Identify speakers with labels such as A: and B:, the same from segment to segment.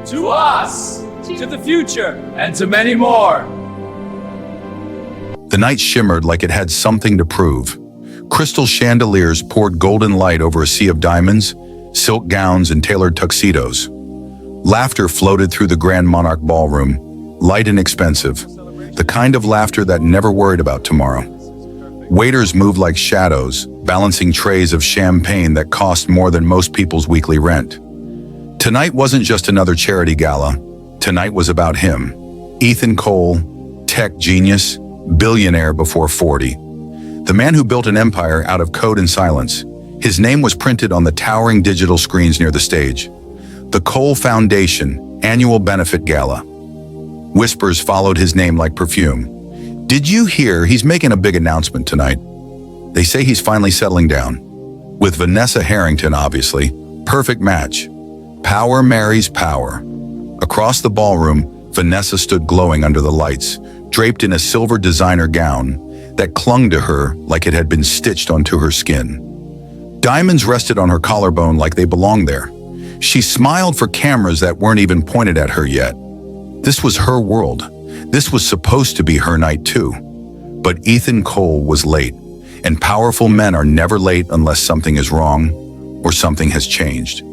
A: to us, to the future, and to many more.
B: The night shimmered like it had something to prove. Crystal chandeliers poured golden light over a sea of diamonds, silk gowns, and tailored tuxedos. Laughter floated through the Grand Monarch Ballroom, light and expensive, the kind of laughter that never worried about tomorrow. Waiters moved like shadows, balancing trays of champagne that cost more than most people's weekly rent. Tonight wasn't just another charity gala. Tonight was about him. Ethan Cole, tech genius, billionaire before 40. The man who built an empire out of code and silence. His name was printed on the towering digital screens near the stage. The Cole Foundation Annual Benefit Gala. Whispers followed his name like perfume. Did you hear he's making a big announcement tonight? They say he's finally settling down. With Vanessa Harrington, obviously. Perfect match. Power marries power. Across the ballroom, Vanessa stood glowing under the lights, draped in a silver designer gown that clung to her like it had been stitched onto her skin. Diamonds rested on her collarbone like they belonged there. She smiled for cameras that weren't even pointed at her yet. This was her world. This was supposed to be her night too. But Ethan Cole was late, and powerful men are never late unless something is wrong or something has changed.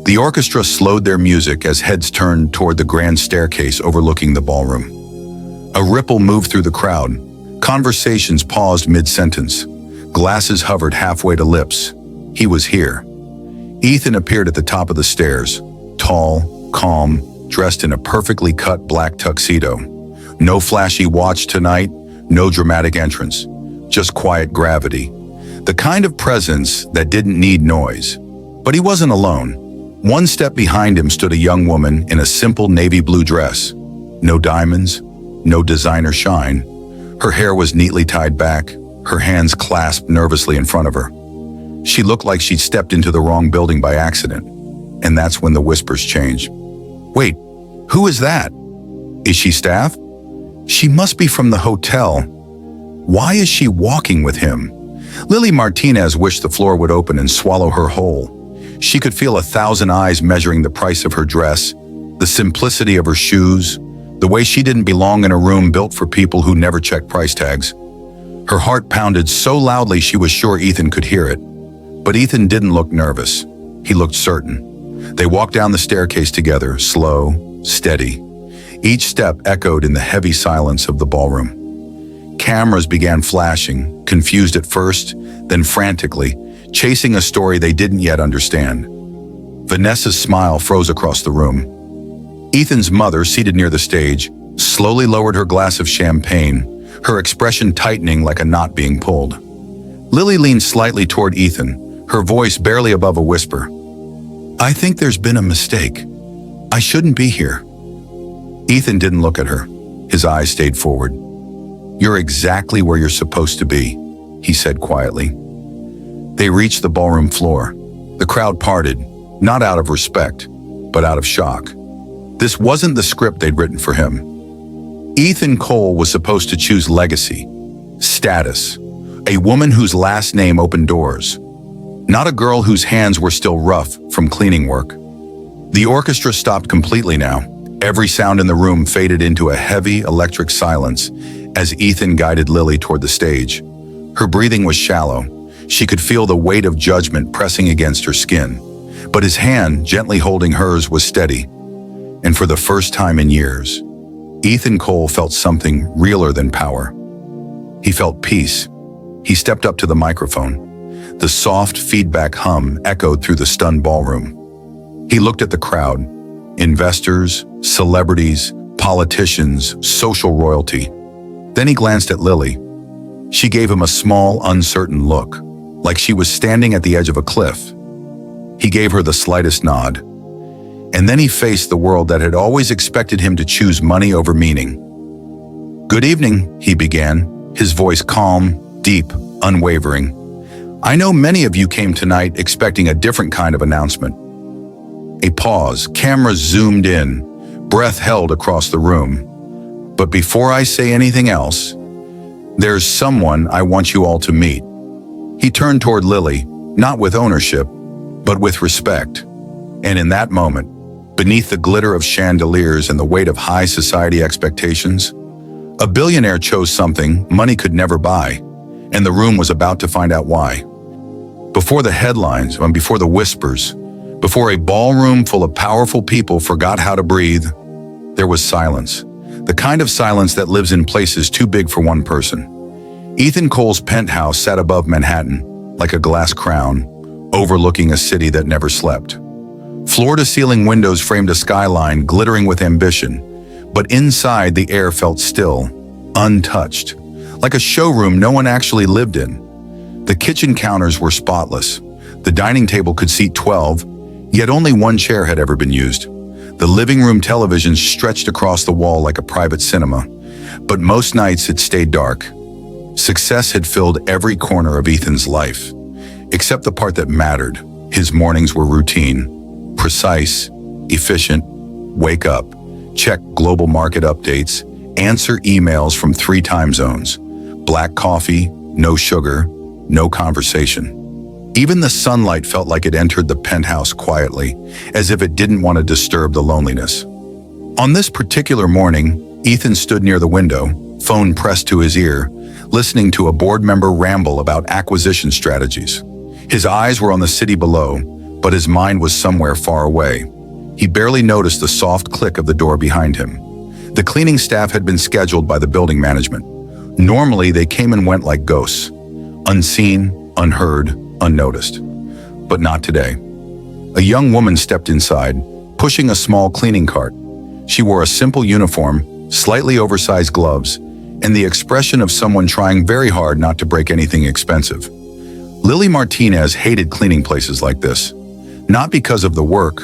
B: The orchestra slowed their music as heads turned toward the grand staircase overlooking the ballroom. A ripple moved through the crowd. Conversations paused mid-sentence. Glasses hovered halfway to lips. He was here. Ethan appeared at the top of the stairs, tall, calm, dressed in a perfectly cut black tuxedo. No flashy watch tonight, no dramatic entrance, just quiet gravity. The kind of presence that didn't need noise. But he wasn't alone. One step behind him stood a young woman in a simple navy blue dress. No diamonds, no designer shine. Her hair was neatly tied back, her hands clasped nervously in front of her. She looked like she'd stepped into the wrong building by accident. And that's when the whispers changed. Wait, who is that? Is she staff? She must be from the hotel. Why is she walking with him? Lily Martinez wished the floor would open and swallow her whole. She could feel 1,000 eyes measuring the price of her dress, the simplicity of her shoes, the way she didn't belong in a room built for people who never check price tags. Her heart pounded so loudly she was sure Ethan could hear it. But Ethan didn't look nervous. He looked certain. They walked down the staircase together, slow, steady. Each step echoed in the heavy silence of the ballroom. Cameras began flashing, confused at first, then frantically, chasing a story they didn't yet understand. Vanessa's smile froze across the room. Ethan's mother, seated near the stage, slowly lowered her glass of champagne, her expression tightening like a knot being pulled. Lily leaned slightly toward Ethan, her voice barely above a whisper. I think there's been a mistake. I shouldn't be here. Ethan didn't look at her. His eyes stayed forward. You're exactly where you're supposed to be, he said quietly. They reached the ballroom floor. The crowd parted, not out of respect, but out of shock. This wasn't the script they'd written for him. Ethan Cole was supposed to choose legacy, status, a woman whose last name opened doors, not a girl whose hands were still rough from cleaning work. The orchestra stopped completely now. Every sound in the room faded into a heavy electric silence as Ethan guided Lily toward the stage. Her breathing was shallow. She could feel the weight of judgment pressing against her skin, but his hand, gently holding hers, was steady. And for the first time in years, Ethan Cole felt something realer than power. He felt peace. He stepped up to the microphone. The soft feedback hum echoed through the stunned ballroom. He looked at the crowd, investors, celebrities, politicians, social royalty. Then he glanced at Lily. She gave him a small, uncertain look, like she was standing at the edge of a cliff. He gave her the slightest nod. And then he faced the world that had always expected him to choose money over meaning. Good evening, he began, his voice calm, deep, unwavering. I know many of you came tonight expecting a different kind of announcement. A pause, cameras zoomed in, breath held across the room. But before I say anything else, there's someone I want you all to meet. He turned toward Lily, not with ownership, but with respect. And in that moment, beneath the glitter of chandeliers and the weight of high society expectations. A billionaire chose something money could never buy, and the room was about to find out why. Before the headlines and before the whispers, before a ballroom full of powerful people forgot how to breathe, there was silence. The kind of silence that lives in places too big for one person. Ethan Cole's penthouse sat above Manhattan, like a glass crown, overlooking a city that never slept. Floor-to-ceiling windows framed a skyline glittering with ambition, but inside the air felt still, untouched, like a showroom no one actually lived in. The kitchen counters were spotless. The dining table could seat 12, yet only one chair had ever been used. The living room television stretched across the wall like a private cinema, but most nights it stayed dark. Success had filled every corner of Ethan's life, except the part that mattered. His mornings were routine, precise, efficient. Wake up, check global market updates, answer emails from 3 time zones. Black coffee, no sugar, no conversation. Even the sunlight felt like it entered the penthouse quietly, as if it didn't want to disturb the loneliness. On this particular morning, Ethan stood near the window, phone pressed to his ear, listening to a board member ramble about acquisition strategies. His eyes were on the city below, but his mind was somewhere far away. He barely noticed the soft click of the door behind him. The cleaning staff had been scheduled by the building management. Normally, they came and went like ghosts, unseen, unheard, unnoticed. But not today. A young woman stepped inside, pushing a small cleaning cart. She wore a simple uniform, slightly oversized gloves, and the expression of someone trying very hard not to break anything expensive. Lily Martinez hated cleaning places like this, not because of the work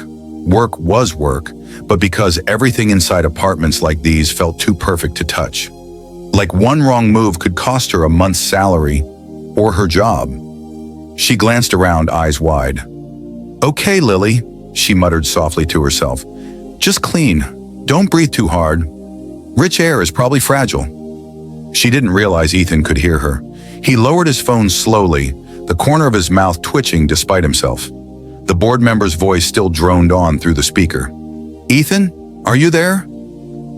B: was work, but because everything inside apartments like these felt too perfect to touch. Like one wrong move could cost her a month's salary or her job. She glanced around, eyes wide. "Okay, Lily," she muttered softly to herself. "Just clean. Don't breathe too hard. Rich air is probably fragile." She didn't realize Ethan could hear her. He lowered his phone slowly, the corner of his mouth twitching despite himself. The board member's voice still droned on through the speaker. "Ethan, are you there?"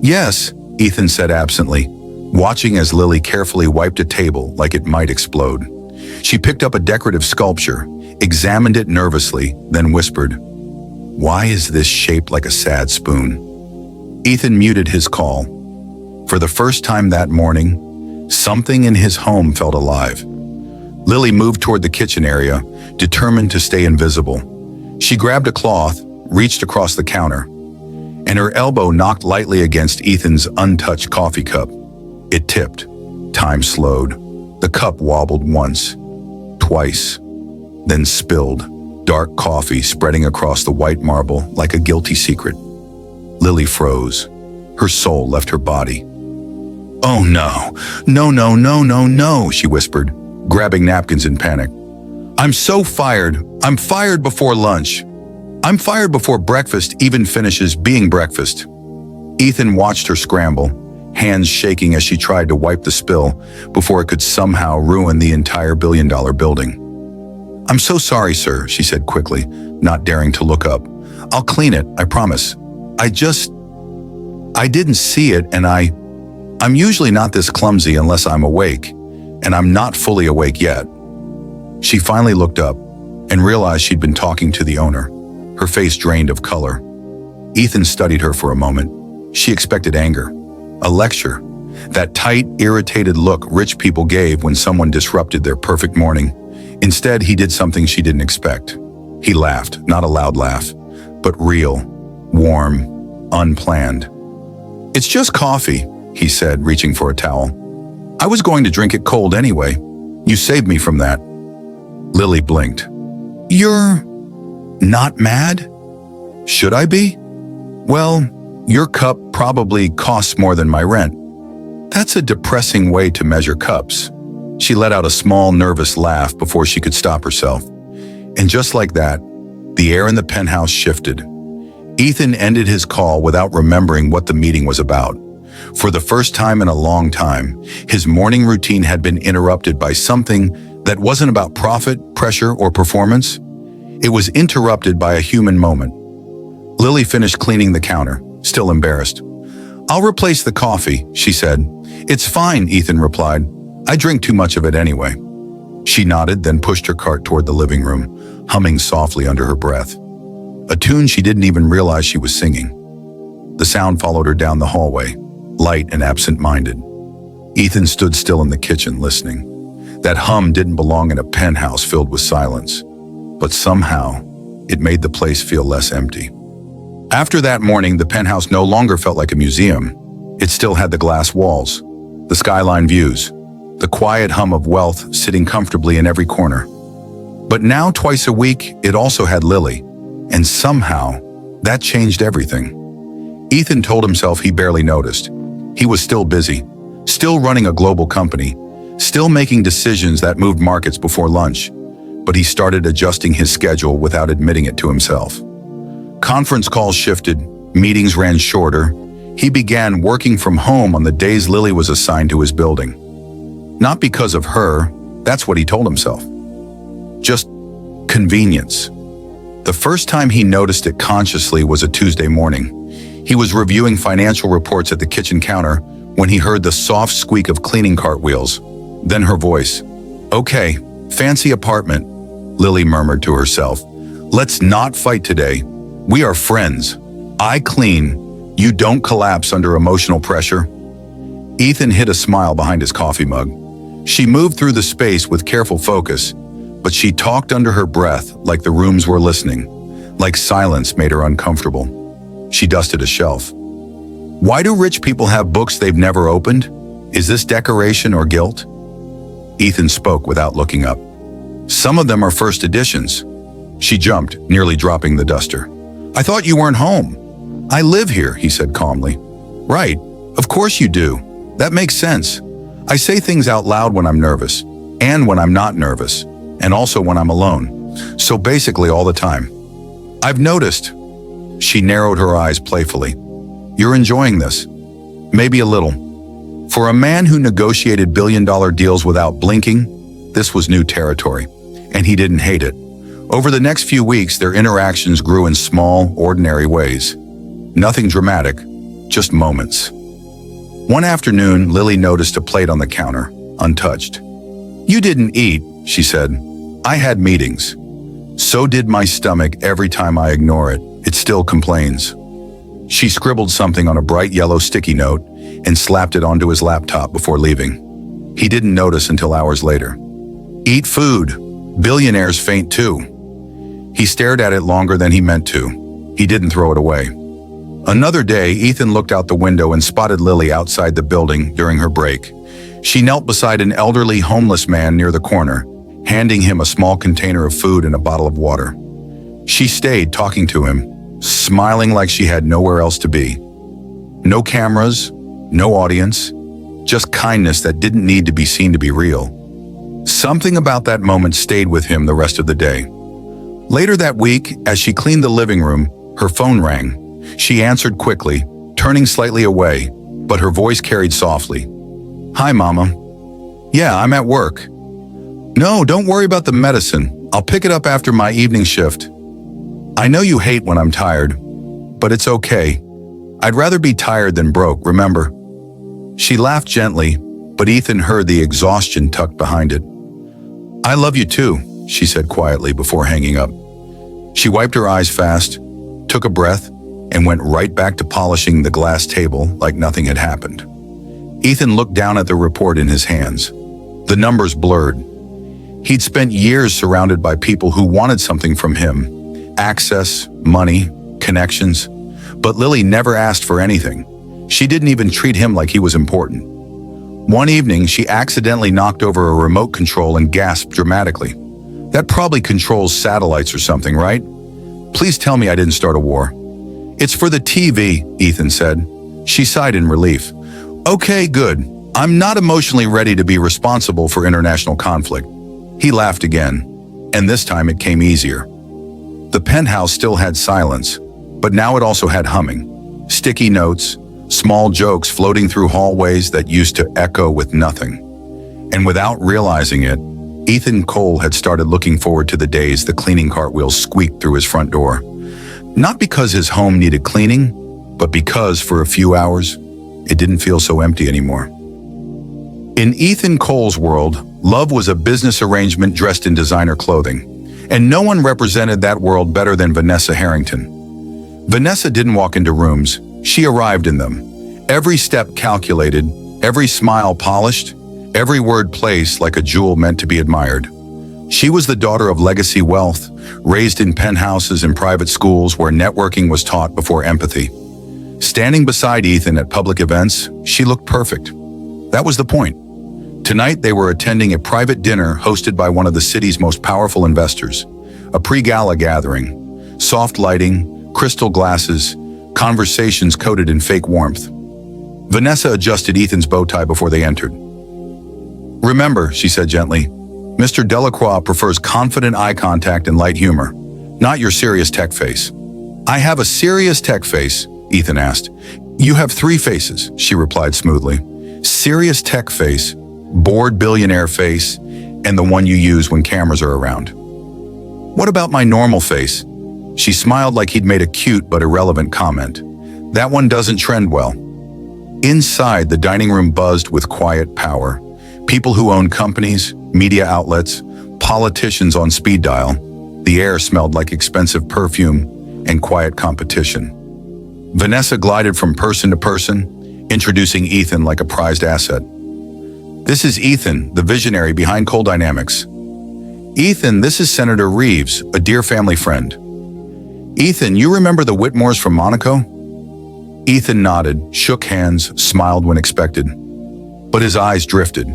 B: "Yes," Ethan said absently, watching as Lily carefully wiped a table like it might explode. She picked up a decorative sculpture, examined it nervously, then whispered, "Why is this shaped like a sad spoon?" Ethan muted his call. For the first time that morning, something in his home felt alive. Lily moved toward the kitchen area, determined to stay invisible. She grabbed a cloth, reached across the counter, and her elbow knocked lightly against Ethan's untouched coffee cup. It tipped. Time slowed. The cup wobbled once, twice, then spilled, dark coffee spreading across the white marble like a guilty secret. Lily froze. Her soul left her body. "Oh no, no, no, no, no, no," she whispered, grabbing napkins in panic. "I'm so fired. I'm fired before lunch. I'm fired before breakfast even finishes being breakfast." Ethan watched her scramble, hands shaking as she tried to wipe the spill before it could somehow ruin the entire billion-dollar building. "I'm so sorry, sir," she said quickly, not daring to look up. "I'll clean it, I promise. I didn't see it, and I'm usually not this clumsy unless I'm awake, and I'm not fully awake yet." She finally looked up and realized she'd been talking to the owner, her face drained of color. Ethan studied her for a moment. She expected anger, a lecture, that tight, irritated look rich people gave when someone disrupted their perfect morning. Instead, he did something she didn't expect. He laughed, not a loud laugh, but real, warm, unplanned. "It's just coffee," he said, reaching for a towel. "I was going to drink it cold anyway. You saved me from that." Lily blinked. "You're not mad?" "Should I be?" "Well, your cup probably costs more than my rent." That's a depressing way to measure cups. She let out a small, nervous laugh before she could stop herself. And just like that, the air in the penthouse shifted. Ethan ended his call without remembering what the meeting was about. For the first time in a long time, his morning routine had been interrupted by something that wasn't about profit, pressure, or performance. It was interrupted by a human moment. Lily finished cleaning the counter, still embarrassed. "I'll replace the coffee," she said. "It's fine," Ethan replied. "I drink too much of it anyway." She nodded, then pushed her cart toward the living room, humming softly under her breath. A tune she didn't even realize she was singing. The sound followed her down the hallway, light and absent-minded. Ethan stood still in the kitchen, listening. That hum didn't belong in a penthouse filled with silence, but somehow it made the place feel less empty. After that morning, the penthouse no longer felt like a museum. It still had the glass walls, the skyline views, the quiet hum of wealth sitting comfortably in every corner. But now, twice a week, it also had Lily, and somehow, that changed everything. Ethan told himself he barely noticed. He was still busy, still running a global company, still making decisions that moved markets before lunch, but he started adjusting his schedule without admitting it to himself. Conference calls shifted, meetings ran shorter. He began working from home on the days Lily was assigned to his building. Not because of her, that's what he told himself. Just convenience. The first time he noticed it consciously was a Tuesday morning. He was reviewing financial reports at the kitchen counter when he heard the soft squeak of cleaning cart wheels. Then her voice. "Okay, fancy apartment," Lily murmured to herself. "Let's not fight today. We are friends. I clean. You don't collapse under emotional pressure." Ethan hid a smile behind his coffee mug. She moved through the space with careful focus, but she talked under her breath like the rooms were listening, like silence made her uncomfortable. She dusted a shelf. "Why do rich people have books they've never opened? Is this decoration or guilt?" Ethan spoke without looking up. "Some of them are first editions." She jumped, nearly dropping the duster. "I thought you weren't home." "I live here," he said calmly. "Right, of course you do. That makes sense. I say things out loud when I'm nervous, and when I'm not nervous, and also when I'm alone. So basically all the time. I've noticed." She narrowed her eyes playfully. "You're enjoying this. Maybe a little." For a man who negotiated billion-dollar deals without blinking, this was new territory, and he didn't hate it. Over the next few weeks, their interactions grew in small, ordinary ways. Nothing dramatic, just moments. One afternoon, Lily noticed a plate on the counter, untouched. "You didn't eat," she said. "I had meetings." "So did my stomach every time I ignore it. It still complains." She scribbled something on a bright yellow sticky note and slapped it onto his laptop before leaving. He didn't notice until hours later. "Eat food. Billionaires faint too." He stared at it longer than he meant to. He didn't throw it away. Another day, Ethan looked out the window and spotted Lily outside the building during her break. She knelt beside an elderly homeless man near the corner, handing him a small container of food and a bottle of water. She stayed talking to him, smiling like she had nowhere else to be. No cameras, no audience, just kindness that didn't need to be seen to be real. Something about that moment stayed with him the rest of the day. Later that week, as she cleaned the living room, her phone rang. She answered quickly, turning slightly away, but her voice carried softly. "Hi, Mama." "Yeah, I'm at work." "No, don't worry about the medicine. I'll pick it up after my evening shift." "I know you hate when I'm tired, but it's okay. I'd rather be tired than broke, remember?" She laughed gently, but Ethan heard the exhaustion tucked behind it. "I love you too," she said quietly before hanging up. She wiped her eyes fast, took a breath, and went right back to polishing the glass table like nothing had happened. Ethan looked down at the report in his hands. The numbers blurred. He'd spent years surrounded by people who wanted something from him. Access, money, connections. But Lily never asked for anything. She didn't even treat him like he was important. One evening, she accidentally knocked over a remote control and gasped dramatically. "That probably controls satellites or something, right? Please tell me I didn't start a war." "It's for the TV," Ethan said. She sighed in relief. "Okay, good. I'm not emotionally ready to be responsible for international conflict." He laughed again, and this time it came easier. The penthouse still had silence, but now it also had humming. Sticky notes, small jokes floating through hallways that used to echo with nothing. And without realizing it, Ethan Cole had started looking forward to the days the cleaning cart wheels squeaked through his front door. Not because his home needed cleaning, but because for a few hours, it didn't feel so empty anymore. In Ethan Cole's world, love was a business arrangement dressed in designer clothing, and no one represented that world better than Vanessa Harrington. Vanessa didn't walk into rooms, she arrived in them. Every step calculated, every smile polished, every word placed like a jewel meant to be admired. She was the daughter of legacy wealth, raised in penthouses and private schools where networking was taught before empathy. Standing beside Ethan at public events, she looked perfect. That was the point. Tonight they were attending a private dinner hosted by one of the city's most powerful investors. A pre-gala gathering, soft lighting, crystal glasses, conversations coated in fake warmth. Vanessa adjusted Ethan's bow tie before they entered. "Remember," she said gently, "Mr. Delacroix prefers confident eye contact and light humor, not your serious tech face." "I have a serious tech face?" Ethan asked. "You have three faces," she replied smoothly. "Serious tech face, bored billionaire face, and the one you use when cameras are around." "What about my normal face?" She smiled like he'd made a cute but irrelevant comment. "That one doesn't trend well." Inside, the dining room buzzed with quiet power. People who owned companies, media outlets, politicians on speed dial. The air smelled like expensive perfume and quiet competition. Vanessa glided from person to person, introducing Ethan like a prized asset. "This is Ethan, the visionary behind Cole Dynamics." "Ethan, this is Senator Reeves, a dear family friend." "Ethan, you remember the Whitmores from Monaco?" Ethan nodded, shook hands, smiled when expected. But his eyes drifted.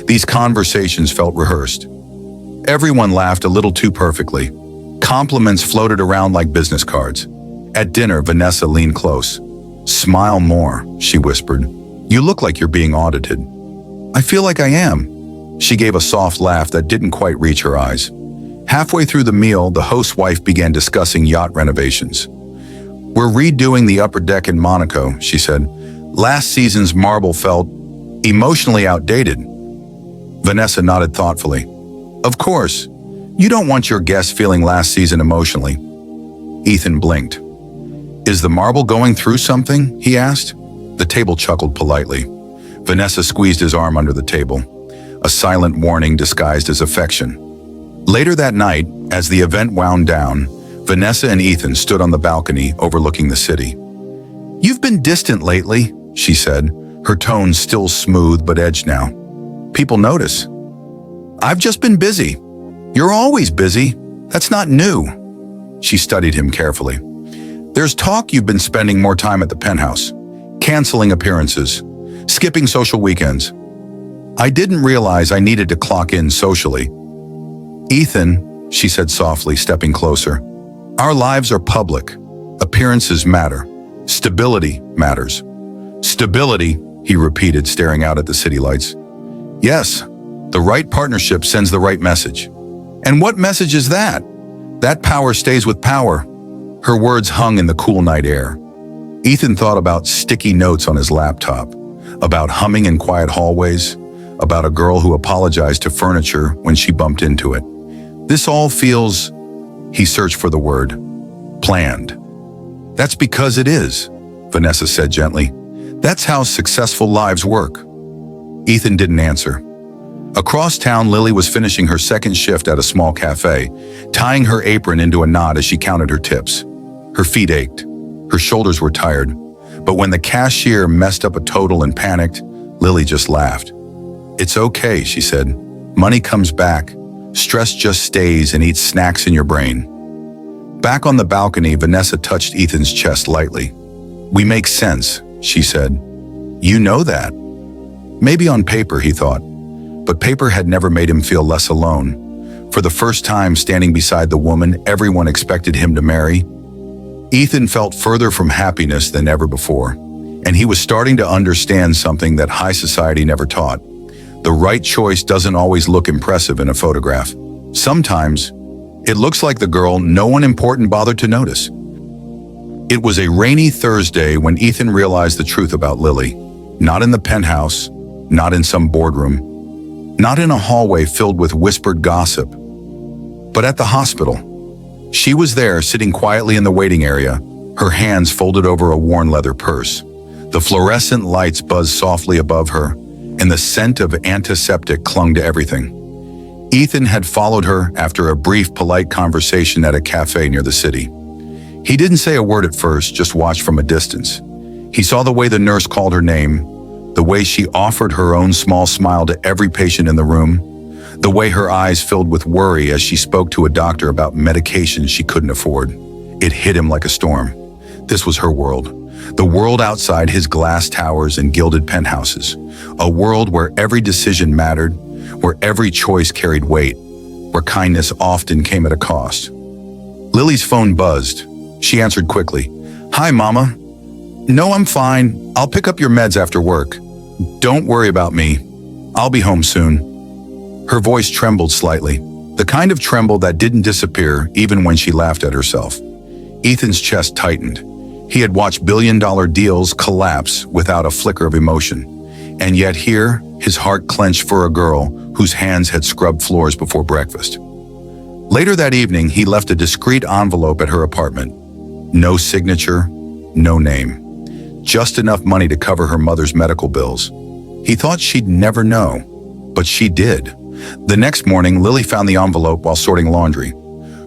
B: These conversations felt rehearsed. Everyone laughed a little too perfectly. Compliments floated around like business cards. At dinner, Vanessa leaned close. "Smile more," she whispered. "You look like you're being audited." "I feel like I am." She gave a soft laugh that didn't quite reach her eyes. Halfway through the meal, the host's wife began discussing yacht renovations. "We're redoing the upper deck in Monaco," she said. "Last season's marble felt emotionally outdated." Vanessa nodded thoughtfully. "Of course. You don't want your guests feeling last season emotionally." Ethan blinked. "Is the marble going through something?" he asked. The table chuckled politely. Vanessa squeezed his arm under the table, a silent warning disguised as affection. Later that night, as the event wound down, Vanessa and Ethan stood on the balcony overlooking the city. "You've been distant lately," she said, her tone still smooth but edged now. "People notice." "I've just been busy." "You're always busy. That's not new." She studied him carefully. "There's talk you've been spending more time at the penthouse, canceling appearances, skipping social weekends." "I didn't realize I needed to clock in socially." "Ethan," she said softly, stepping closer, "our lives are public. Appearances matter. Stability matters." "Stability," he repeated, staring out at the city lights. "Yes, the right partnership sends the right message." "And what message is that?" "That power stays with power." Her words hung in the cool night air. Ethan thought about sticky notes on his laptop, about humming in quiet hallways, about a girl who apologized to furniture when she bumped into it. This all feels, he searched for the word, planned. "That's because it is," Vanessa said gently. "That's how successful lives work." Ethan didn't answer. Across town, Lily was finishing her second shift at a small cafe, tying her apron into a knot as she counted her tips. Her feet ached. Her shoulders were tired. But when the cashier messed up a total and panicked, Lily just laughed. "It's okay," she said. "Money comes back. Stress just stays and eats snacks in your brain." Back on the balcony, Vanessa touched Ethan's chest lightly. "We make sense," she said. "You know that." Maybe on paper, he thought. But paper had never made him feel less alone. For the first time standing beside the woman everyone expected him to marry, Ethan felt further from happiness than ever before, and he was starting to understand something that high society never taught. The right choice doesn't always look impressive in a photograph. Sometimes, it looks like the girl no one important bothered to notice. It was a rainy Thursday when Ethan realized the truth about Lily. Not in the penthouse, not in some boardroom, not in a hallway filled with whispered gossip, but at the hospital. She was there, sitting quietly in the waiting area, her hands folded over a worn leather purse. The fluorescent lights buzzed softly above her, and the scent of antiseptic clung to everything. Ethan had followed her after a brief, polite conversation at a cafe near the city. He didn't say a word at first, just watched from a distance. He saw the way the nurse called her name, the way she offered her own small smile to every patient in the room, the way her eyes filled with worry as she spoke to a doctor about medications she couldn't afford. It hit him like a storm. This was her world. The world outside his glass towers and gilded penthouses. A world where every decision mattered, where every choice carried weight, where kindness often came at a cost. Lily's phone buzzed. She answered quickly. "Hi, Mama." "No, I'm fine. I'll pick up your meds after work. Don't worry about me. I'll be home soon." Her voice trembled slightly, the kind of tremble that didn't disappear even when she laughed at herself. Ethan's chest tightened. He had watched billion-dollar deals collapse without a flicker of emotion. And yet here, his heart clenched for a girl whose hands had scrubbed floors before breakfast. Later that evening, he left a discreet envelope at her apartment. No signature, no name. Just enough money to cover her mother's medical bills. He thought she'd never know, but she did. The next morning, Lily found the envelope while sorting laundry.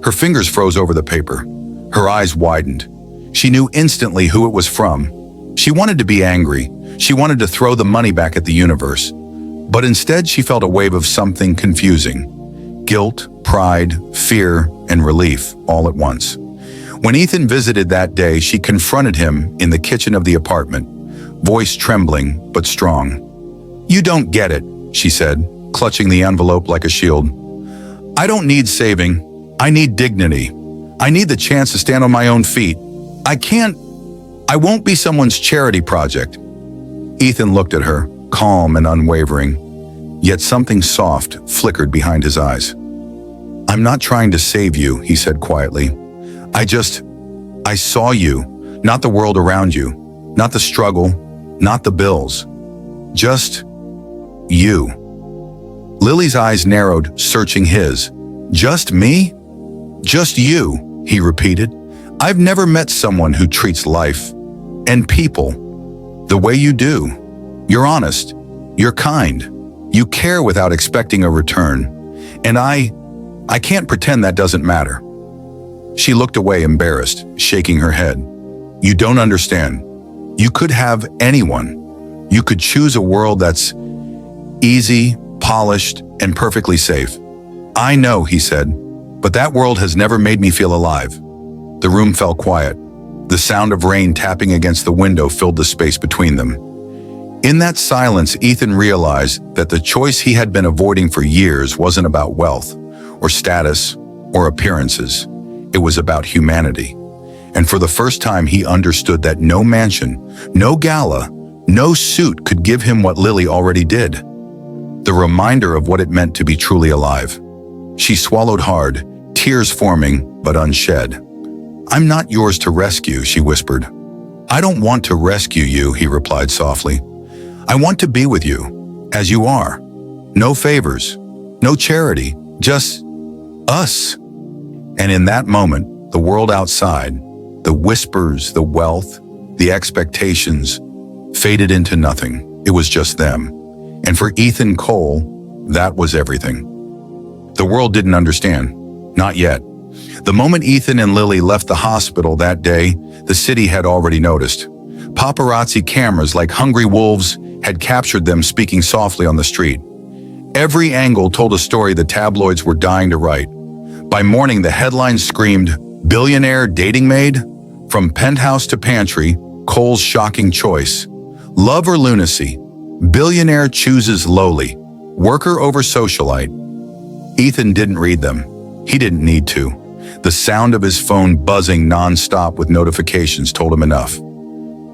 B: Her fingers froze over the paper. Her eyes widened. She knew instantly who it was from. She wanted to be angry. She wanted to throw the money back at the universe. But instead, she felt a wave of something confusing. Guilt, pride, fear, and relief all at once. When Ethan visited that day, she confronted him in the kitchen of the apartment, voice trembling but strong. "You don't get it," she said, clutching the envelope like a shield. "I don't need saving. I need dignity. I need the chance to stand on my own feet. I won't be someone's charity project." Ethan looked at her, calm and unwavering, yet something soft flickered behind his eyes. "I'm not trying to save you," he said quietly. I saw you, not the world around you, not the struggle, not the bills. Just you." Lily's eyes narrowed, searching his. "Just me? Just you," he repeated. "I've never met someone who treats life and people the way you do. You're honest. You're kind. You care without expecting a return. And I can't pretend that doesn't matter." She looked away, embarrassed, shaking her head. "You don't understand. You could have anyone. You could choose a world that's easy, polished, and perfectly safe." "I know," he said, "but that world has never made me feel alive." The room fell quiet. The sound of rain tapping against the window filled the space between them. In that silence, Ethan realized that the choice he had been avoiding for years wasn't about wealth, or status, or appearances. It was about humanity. And for the first time, he understood that no mansion, no gala, no suit could give him what Lily already did. The reminder of what it meant to be truly alive. She swallowed hard, tears forming but unshed. "I'm not yours to rescue," she whispered. "I don't want to rescue you," he replied softly. "I want to be with you, as you are. No favors, no charity, just us." And in that moment, the world outside, the whispers, the wealth, the expectations, faded into nothing. It was just them. And for Ethan Cole, that was everything. The world didn't understand. Not yet. The moment Ethan and Lily left the hospital that day, the city had already noticed. Paparazzi cameras like hungry wolves had captured them speaking softly on the street. Every angle told a story the tabloids were dying to write. By morning, the headlines screamed, "Billionaire dating Maid?" From penthouse to pantry, Cole's shocking choice. Love or lunacy? Billionaire chooses lowly. Worker over socialite. Ethan didn't read them. He didn't need to. The sound of his phone buzzing nonstop with notifications told him enough.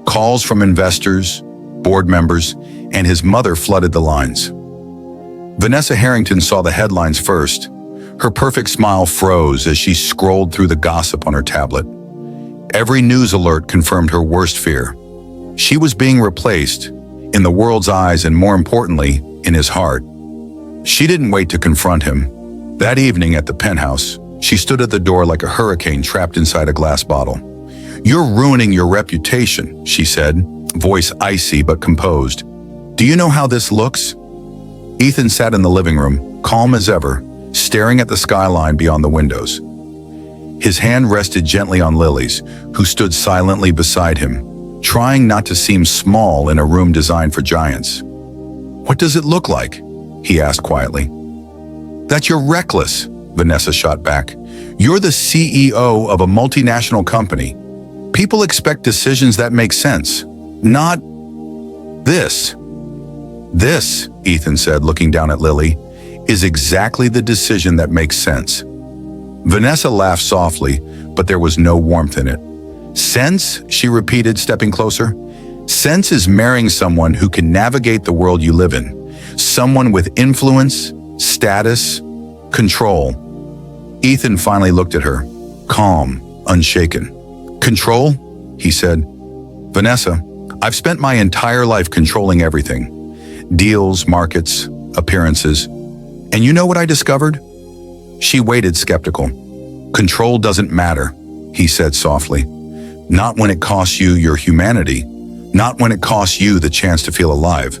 B: Calls from investors, board members, and his mother flooded the lines. Vanessa Harrington saw the headlines first. Her perfect smile froze as she scrolled through the gossip on her tablet. Every news alert confirmed her worst fear. She was being replaced, in the world's eyes and more importantly, in his heart. She didn't wait to confront him. That evening at the penthouse, She stood at the door like a hurricane trapped inside a glass bottle. "You're ruining your reputation," she said, voice icy but composed. "Do you know how this looks?" Ethan sat in the living room, calm as ever, staring at the skyline beyond the windows. His hand rested gently on Lily's, who stood silently beside him, trying not to seem small in a room designed for giants. "What does it look like?" he asked quietly. "That you're reckless," Vanessa shot back. "You're the CEO of a multinational company. People expect decisions that make sense, not this." "This," Ethan said, looking down at Lily, "is exactly the decision that makes sense." Vanessa laughed softly, but there was no warmth in it. "Sense?" she repeated, stepping closer. "Sense is marrying someone who can navigate the world you live in. Someone with influence, status, control." Ethan finally looked at her, calm, unshaken. "Control?" he said. "Vanessa, I've spent my entire life controlling everything. Deals, markets, appearances. And you know what I discovered?" She waited, skeptical. "Control doesn't matter," he said softly. "Not when it costs you your humanity. Not when it costs you the chance to feel alive.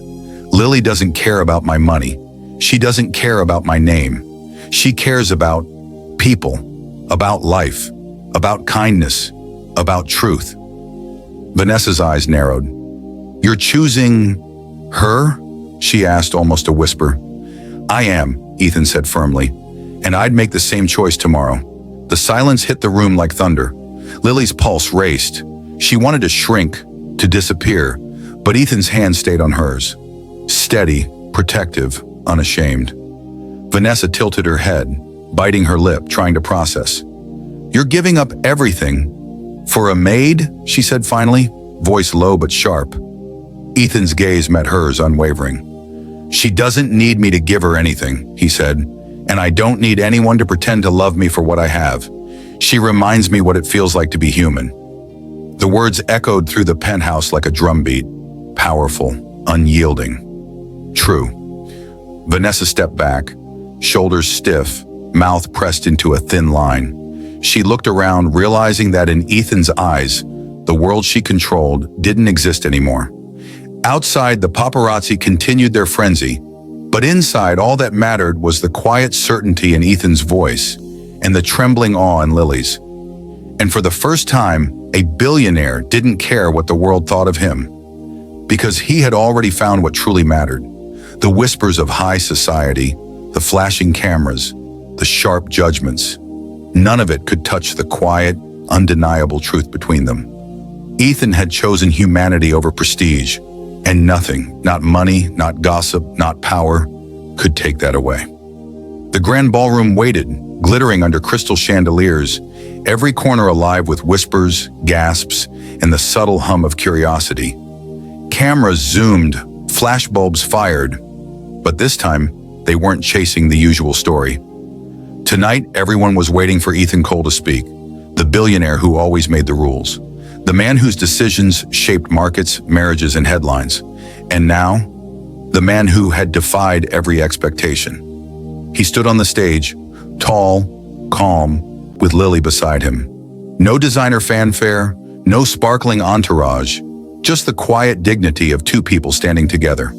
B: Lily doesn't care about my money. She doesn't care about my name. She cares about people, about life, about kindness, about truth." Vanessa's eyes narrowed. "You're choosing her?" she asked, almost a whisper. "I am," Ethan said firmly, "and I'd make the same choice tomorrow." The silence hit the room like thunder. Lily's pulse raced. She wanted to shrink, to disappear, but Ethan's hand stayed on hers. Steady, protective, unashamed. Vanessa tilted her head, biting her lip, trying to process. "You're giving up everything for a maid?" she said finally, voice low but sharp. Ethan's gaze met hers, unwavering. "She doesn't need me to give her anything," he said, "and I don't need anyone to pretend to love me for what I have. She reminds me what it feels like to be human." The words echoed through the penthouse like a drumbeat, powerful, unyielding. True. Vanessa stepped back, shoulders stiff, mouth pressed into a thin line. She looked around, realizing that in Ethan's eyes, the world she controlled didn't exist anymore. Outside, the paparazzi continued their frenzy, but inside, all that mattered was the quiet certainty in Ethan's voice and the trembling awe in Lily's. And for the first time, a billionaire didn't care what the world thought of him, because he had already found what truly mattered. The whispers of high society, the flashing cameras, the sharp judgments. None of it could touch the quiet, undeniable truth between them. Ethan had chosen humanity over prestige, and nothing, not money, not gossip, not power, could take that away. The grand ballroom waited, glittering under crystal chandeliers, every corner alive with whispers, gasps, and the subtle hum of curiosity. Cameras zoomed, flashbulbs fired, but this time, they weren't chasing the usual story. Tonight, everyone was waiting for Ethan Cole to speak, the billionaire who always made the rules, the man whose decisions shaped markets, marriages, and headlines, and now, the man who had defied every expectation. He stood on the stage, tall, calm, with Lily beside him. No designer fanfare, no sparkling entourage, just the quiet dignity of two people standing together.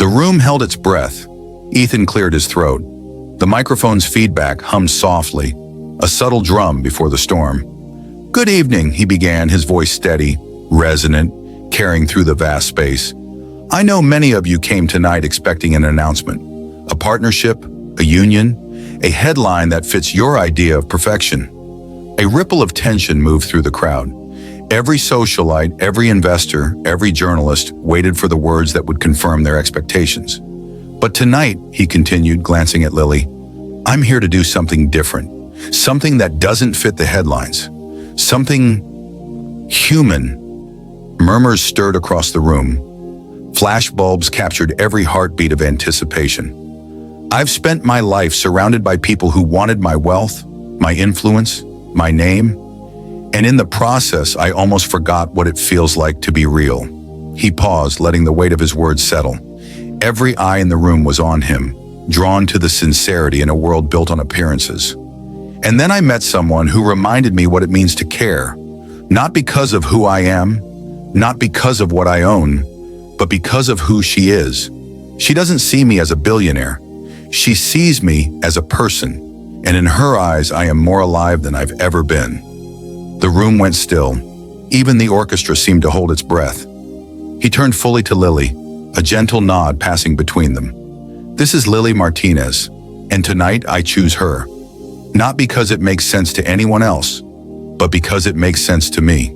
B: The room held its breath. Ethan cleared his throat. The microphone's feedback hummed softly, a subtle drum before the storm. "Good evening," he began, his voice steady, resonant, carrying through the vast space. "I know many of you came tonight expecting an announcement, a partnership, a union, a headline that fits your idea of perfection." A ripple of tension moved through the crowd. Every socialite, every investor, every journalist waited for the words that would confirm their expectations. "But tonight," he continued, glancing at Lily, "I'm here to do something different, something that doesn't fit the headlines, something human." Murmurs stirred across the room. Flashbulbs captured every heartbeat of anticipation. "I've spent my life surrounded by people who wanted my wealth, my influence, my name, and in the process, I almost forgot what it feels like to be real." He paused, letting the weight of his words settle. Every eye in the room was on him, drawn to the sincerity in a world built on appearances. And then I met someone who reminded me what it means to care, not because of who I am, not because of what I own, but because of who she is. She doesn't see me as a billionaire. She sees me as a person, and in her eyes, I am more alive than I've ever been. The room went still. Even the orchestra seemed to hold its breath. He turned fully to Lily, a gentle nod passing between them. This is Lily Martinez, and tonight I choose her. Not because it makes sense to anyone else, but because it makes sense to me.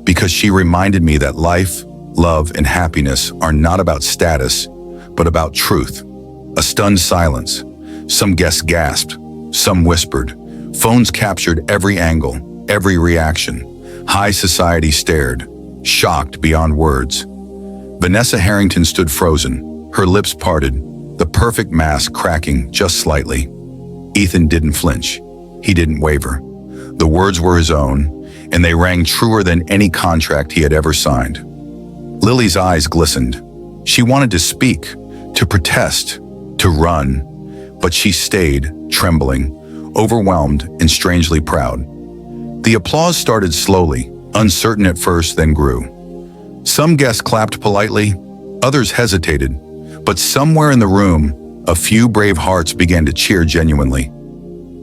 B: Because she reminded me that life, love, and happiness are not about status, but about truth. A stunned silence. Some guests gasped. Some whispered. Phones captured every angle, every reaction. High society stared, shocked beyond words. Vanessa Harrington stood frozen, her lips parted, the perfect mask cracking just slightly. Ethan didn't flinch. He didn't waver. The words were his own, and they rang truer than any contract he had ever signed. Lily's eyes glistened. She wanted to speak, to protest, to run, but she stayed, trembling, overwhelmed and strangely proud. The applause started slowly, uncertain at first, then grew. Some guests clapped politely, others hesitated, but somewhere in the room, a few brave hearts began to cheer genuinely.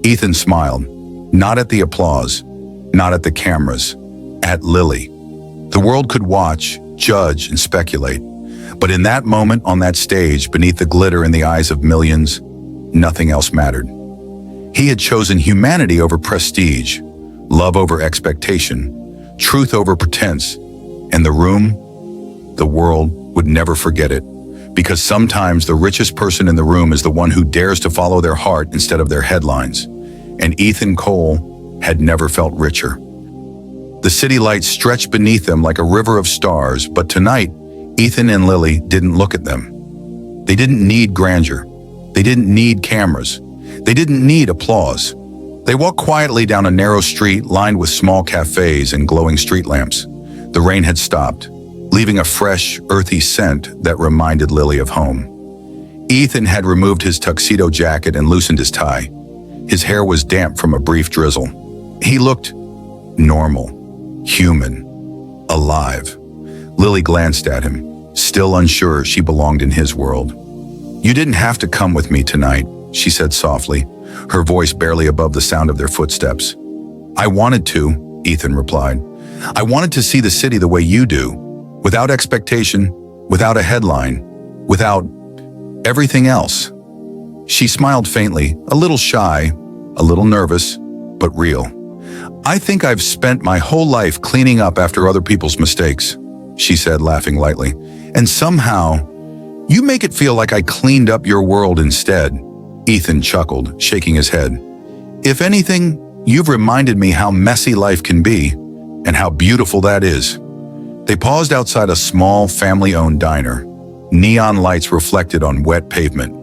B: Ethan smiled, not at the applause, not at the cameras, at Lily. The world could watch, judge, and speculate, but in that moment on that stage, beneath the glitter in the eyes of millions, nothing else mattered. He had chosen humanity over prestige, love over expectation, truth over pretense, and the world would never forget it, because sometimes the richest person in the room is the one who dares to follow their heart instead of their headlines. And Ethan Cole had never felt richer. The city lights stretched beneath them like a river of stars, but tonight, Ethan and Lily didn't look at them. They didn't need grandeur. They didn't need cameras. They didn't need applause. They walked quietly down a narrow street lined with small cafes and glowing street lamps. The rain had stopped, leaving a fresh, earthy scent that reminded Lily of home. Ethan had removed his tuxedo jacket and loosened his tie. His hair was damp from a brief drizzle. He looked normal, human, alive. Lily glanced at him, still unsure she belonged in his world. "You didn't have to come with me tonight," she said softly, her voice barely above the sound of their footsteps. "I wanted to," Ethan replied. "I wanted to see the city the way you do, without expectation, without a headline, without everything else." She smiled faintly, a little shy, a little nervous, but real. "I think I've spent my whole life cleaning up after other people's mistakes," she said, laughing lightly. "And somehow, you make it feel like I cleaned up your world instead." Ethan chuckled, shaking his head. "If anything, you've reminded me how messy life can be, and how beautiful that is." They paused outside a small, family-owned diner. Neon lights reflected on wet pavement.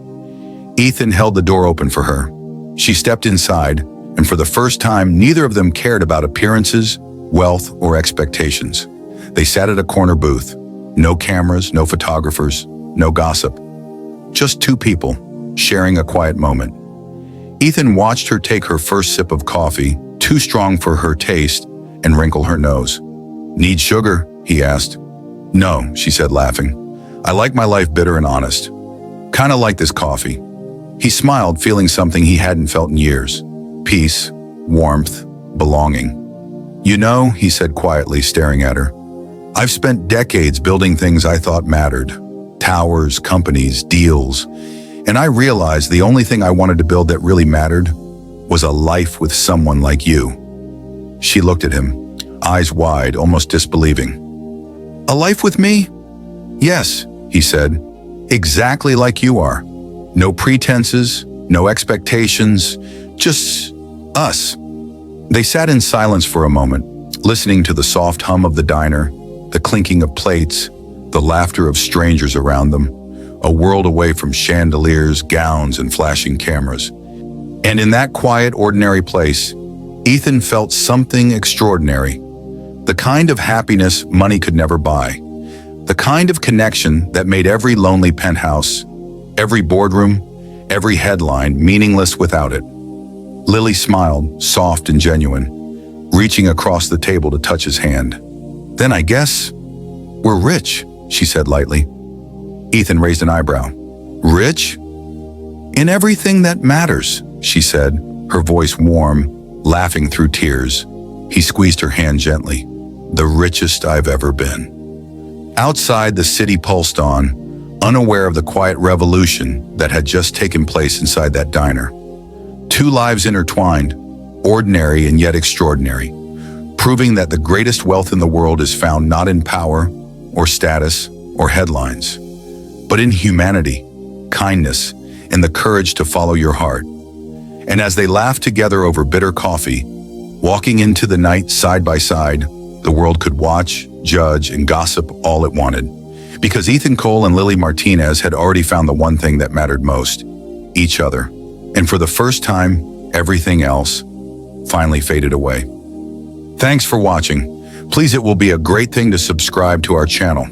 B: Ethan held the door open for her. She stepped inside, and for the first time, neither of them cared about appearances, wealth, or expectations. They sat at a corner booth. No cameras, no photographers, no gossip. Just two people, sharing a quiet moment. Ethan watched her take her first sip of coffee, too strong for her taste, and wrinkle her nose. "Need sugar?" he asked. "No," she said, laughing. "I like my life bitter and honest. Kinda like this coffee." He smiled, feeling something he hadn't felt in years. Peace, warmth, belonging. "You know," he said quietly, staring at her, "I've spent decades building things I thought mattered. Towers, companies, deals. And I realized the only thing I wanted to build that really mattered was a life with someone like you." She looked at him, eyes wide, almost disbelieving. "A life with me?" "Yes," he said, "exactly like you are. No pretenses, no expectations, just us." They sat in silence for a moment, listening to the soft hum of the diner, the clinking of plates, the laughter of strangers around them, a world away from chandeliers, gowns, and flashing cameras. And in that quiet, ordinary place, Ethan felt something extraordinary. The kind of happiness money could never buy. The kind of connection that made every lonely penthouse, every boardroom, every headline meaningless without it. Lily smiled, soft and genuine, reaching across the table to touch his hand. Then I guess we're rich, she said lightly. Ethan raised an eyebrow. Rich? In everything that matters, she said, her voice warm, laughing through tears. He squeezed her hand gently. The richest I've ever been. Outside, the city pulsed on, unaware of the quiet revolution that had just taken place inside that diner. Two lives intertwined, ordinary and yet extraordinary, proving that the greatest wealth in the world is found not in power or status or headlines, but in humanity, kindness, and the courage to follow your heart. And as they laughed together over bitter coffee, walking into the night side by side, the world could watch, judge, and gossip all it wanted. Because Ethan Cole and Lily Martinez had already found the one thing that mattered most, each other. And for the first time, everything else finally faded away. Thanks for watching. Please, it will be a great thing to subscribe to our channel.